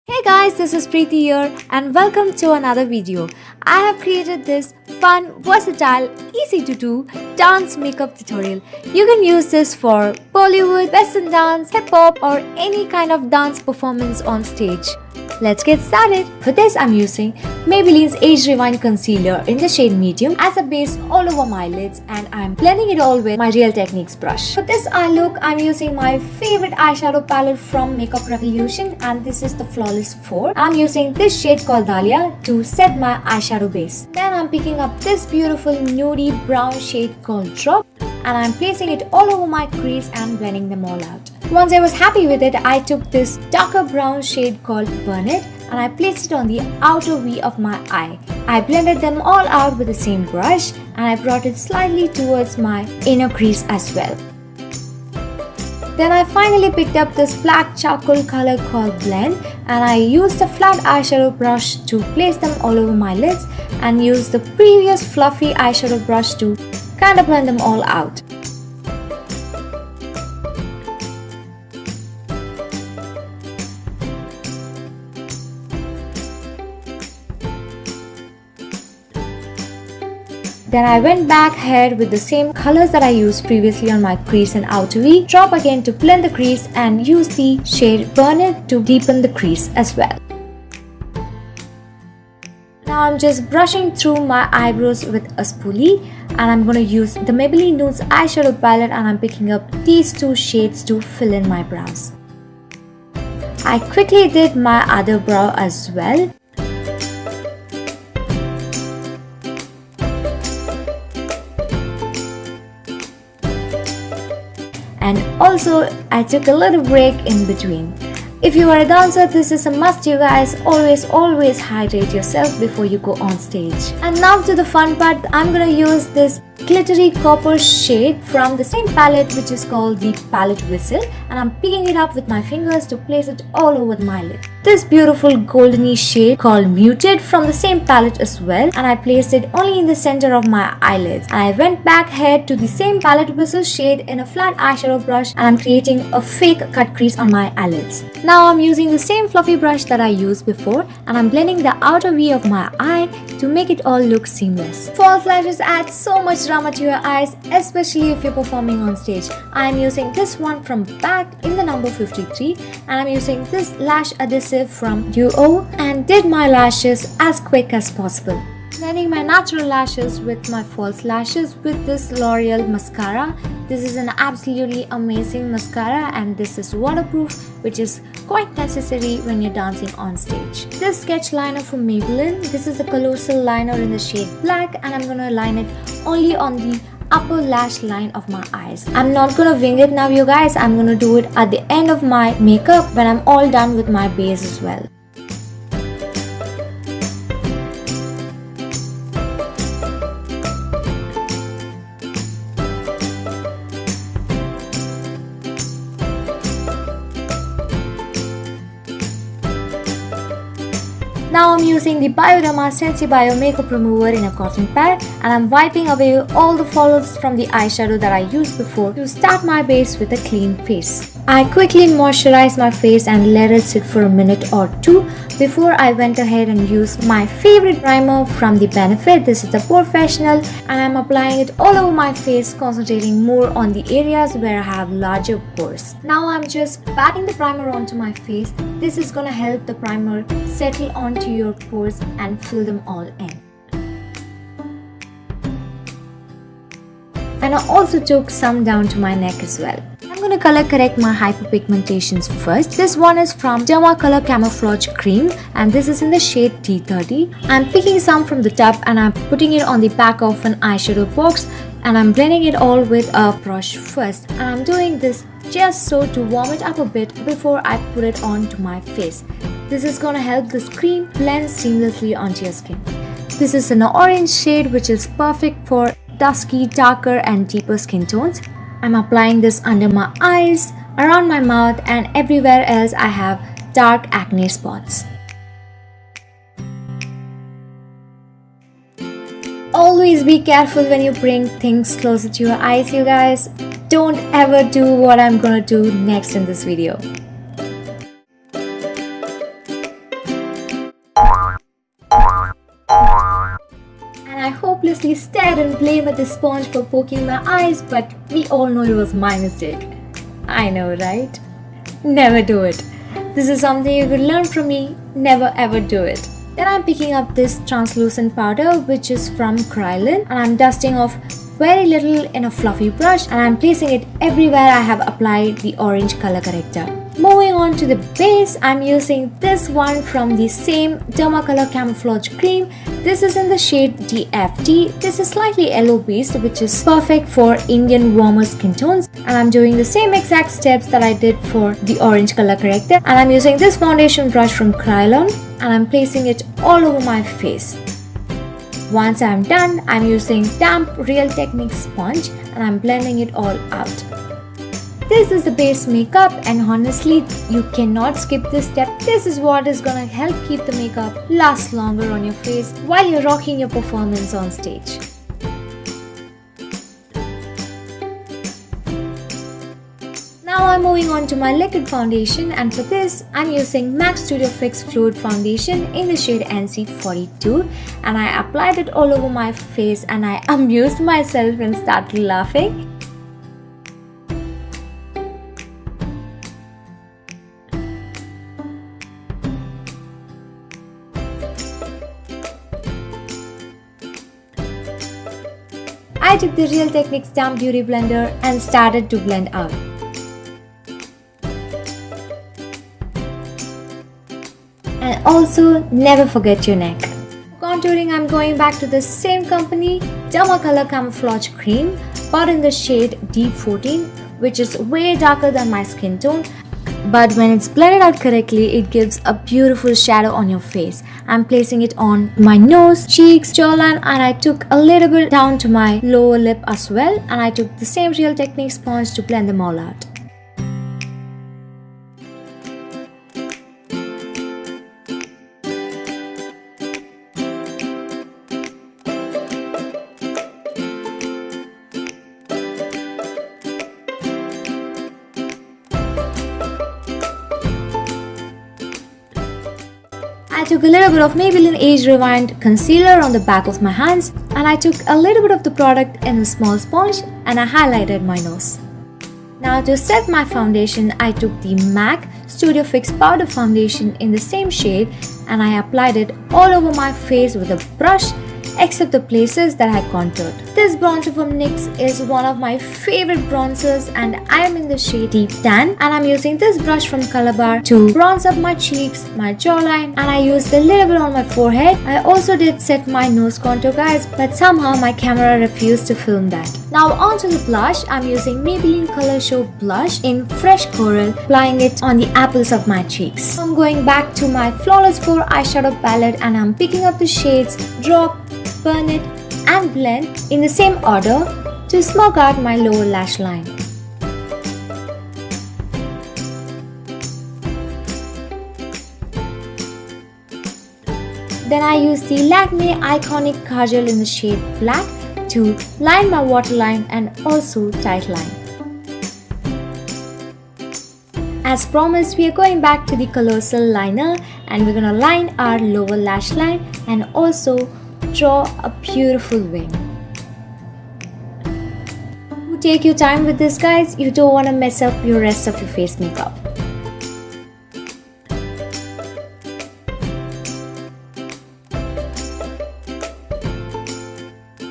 Hey guys, this is Preity here and welcome to another video. I have created this fun, versatile, easy to do dance makeup tutorial. You can use this for Bollywood, Western dance, hip hop or any kind of dance performance on stage. Let's get started. For this I'm using Maybelline's Age Rewind Concealer in the shade medium as a base all over my lids and I'm blending it all with my Real Techniques brush. For this eye look I'm using my favorite eyeshadow palette from Makeup Revolution and this is the Flawless 4. I'm using this shade called DAHLIA to set my eyeshadow base. Then I'm picking up this beautiful nudie brown shade called Drop and I'm placing it all over my crease and blending them all out. Once I was happy with it, I took this darker brown shade called Burn It and I placed it on the outer V of my eye. I blended them all out with the same brush and I brought it slightly towards my inner crease as well. Then I finally picked up this black charcoal color called Blend and I used a flat eyeshadow brush to place them all over my lids and used the previous fluffy eyeshadow brush to kind of blend them all out. Then I went back ahead with the same colors that I used previously on my crease and outer V. Drop again to blend the crease and use the shade Burn It to deepen the crease as well. Now I'm just brushing through my eyebrows with a spoolie and I'm going to use the Maybelline Nudes Eyeshadow palette and I'm picking up these two shades to fill in my brows. I quickly did my other brow as well. And also I took a little break in between. If you are a dancer, this is a must, you guys. Always hydrate yourself before you go on stage. And now to the fun part. I'm gonna use this glittery copper shade from the same palette which is called the Palette Whistle and I'm picking it up with my fingers to place it all over my lid. This beautiful goldeny shade called Muted from the same palette as well and I placed it only in the center of my eyelids. And I went back ahead to the same Palette Whistle shade in a flat eyeshadow brush and I'm creating a fake cut crease on my eyelids. Now I'm using the same fluffy brush that I used before and I'm blending the outer V of my eye to make it all look seamless. False lashes add so much drama to your eyes, especially if you're performing on stage. I'm using this one from Pac in the number 53 and I'm using this lash adhesive from Duo and did my lashes as quick as possible. Blending my natural lashes with my false lashes with this Loreal Mascara. This is an absolutely amazing mascara and this is waterproof, which is quite necessary when you're dancing on stage. This sketch liner from Maybelline. This is a Colossal liner in the shade black and I'm gonna line it only on the upper lash line of my eyes. I'm not gonna wing it now, you guys. I'm gonna do it at the end of my makeup when I'm all done with my base as well. Now I'm using the Bioderma Sensi Bio Makeup Remover in a cotton pad and I'm wiping away all the fallouts from the eyeshadow that I used before to start my base with a clean face. I quickly moisturized my face and let it sit for a minute or two before I went ahead and used my favorite primer from the Benefit. This is the POREfessional and I'm applying it all over my face, concentrating more on the areas where I have larger pores. Now I'm just patting the primer onto my face. This is gonna help the primer settle onto your pores and fill them all in. And I also took some down to my neck as well. I'm going to color correct my hyperpigmentations first. This one is from Dermacolor Camouflage Cream and this is in the shade D30. I'm picking some from the tub and I'm putting it on the back of an eyeshadow box and I'm blending it all with a brush first. And I'm doing this just so to warm it up a bit before I put it onto my face. This is going to help this cream blend seamlessly onto your skin. This is an orange shade which is perfect for dusky, darker and deeper skin tones. I'm applying this under my eyes, around my mouth and everywhere else I have dark acne spots. Always be careful when you bring things closer to your eyes, you guys. Don't ever do what I'm gonna do next in this video. hopelessly stared and blamed at the sponge for poking my eyes, but we all know it was my mistake. I know, right? Never do it. This is something you could learn from me. Never ever do it. Then I'm picking up this translucent powder which is from Kryolan, and I'm dusting off very little in a fluffy brush, and I'm placing it everywhere I have applied the orange color corrector. Moving on to the base, I'm using this one from the same Dermacolor Camouflage Cream. This is in the shade DFT. This is slightly yellow based, which is perfect for Indian warmer skin tones. And I'm doing the same exact steps that I did for the orange color corrector. And I'm using this foundation brush from Kryolan, and I'm placing it all over my face. Once I'm done, I'm using damp Real Techniques sponge and I'm blending it all out. This is the base makeup, and honestly, you cannot skip this step. This is what is gonna help keep the makeup last longer on your face while you're rocking your performance on stage. Now I'm moving on to my liquid foundation, and for this I'm using MAC Studio Fix Fluid Foundation in the shade NC42, and I applied it all over my face and I amused myself and started laughing. I took the Real Techniques Damp Beauty Blender and started to blend out. And also, never forget your neck. Contouring, I'm going back to the same company, Dermacolor Camouflage Cream, but in the shade D14, which is way darker than my skin tone. But when it's blended out correctly, it gives a beautiful shadow on your face. I'm placing it on my nose, cheeks, jawline, and I took a little bit down to my lower lip as well. And I took the same Real Techniques sponge to blend them all out. I took a little bit of Maybelline Age Rewind concealer on the back of my hands, and I took a little bit of the product in a small sponge and I highlighted my nose. Now to set my foundation, I took the MAC Studio Fix Powder Foundation in the same shade and I applied it all over my face with a brush, except the places that I contoured. This bronzer from NYX is one of my favorite bronzers, and I am in the shade Deep Tan, and I'm using this brush from Colorbar to bronze up my cheeks, my jawline, and I used a little bit on my forehead. I also did set my nose contour, guys, but somehow my camera refused to film that. Now onto the blush, I'm using Maybelline Colossal blush in Fresh Coral, applying it on the apples of my cheeks. I'm going back to my Flawless 4 eyeshadow palette and I'm picking up the shades Drop, Burn It and Blend in the same order to smoke out my lower lash line. Then I use the Lakme Iconic Kajal in the shade Black to line my waterline and also tight line. As promised, we are going back to the Colossal liner and we're gonna line our lower lash line and also draw a beautiful wing. You take your time with this, guys. You don't want to mess up your rest of your face makeup.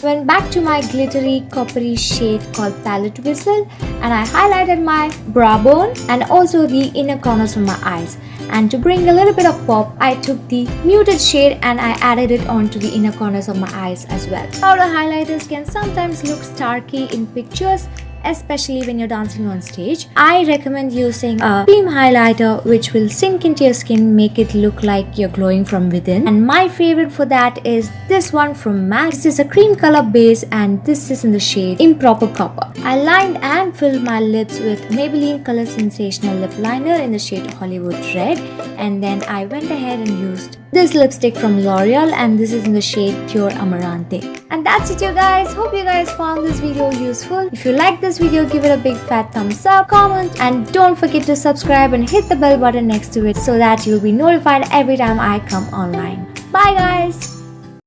Went back to my glittery coppery shade called Palette Whistle and I highlighted my brow bone and also the inner corners of my eyes. And to bring a little bit of pop, I took the muted shade and I added it onto the inner corners of my eyes as well. Powder highlighters can sometimes look starky in pictures, especially when you're dancing on stage. I recommend using a cream highlighter which will sink into your skin, make it look like you're glowing from within. And my favorite for that is this one from MAC. This is a cream color base and this is in the shade Improper Copper. I lined and filled my lips with Maybelline Color Sensational Lip Liner in the shade Hollywood Red, and then I went ahead and used this lipstick from Loreal and this is in the shade Pure Amaranthe. And that's it, you guys. Hope you guys found this video useful. If you like this video, give it a big fat thumbs up, comment, and don't forget to subscribe and hit the bell button next to it so that you'll be notified every time I come online. Bye guys.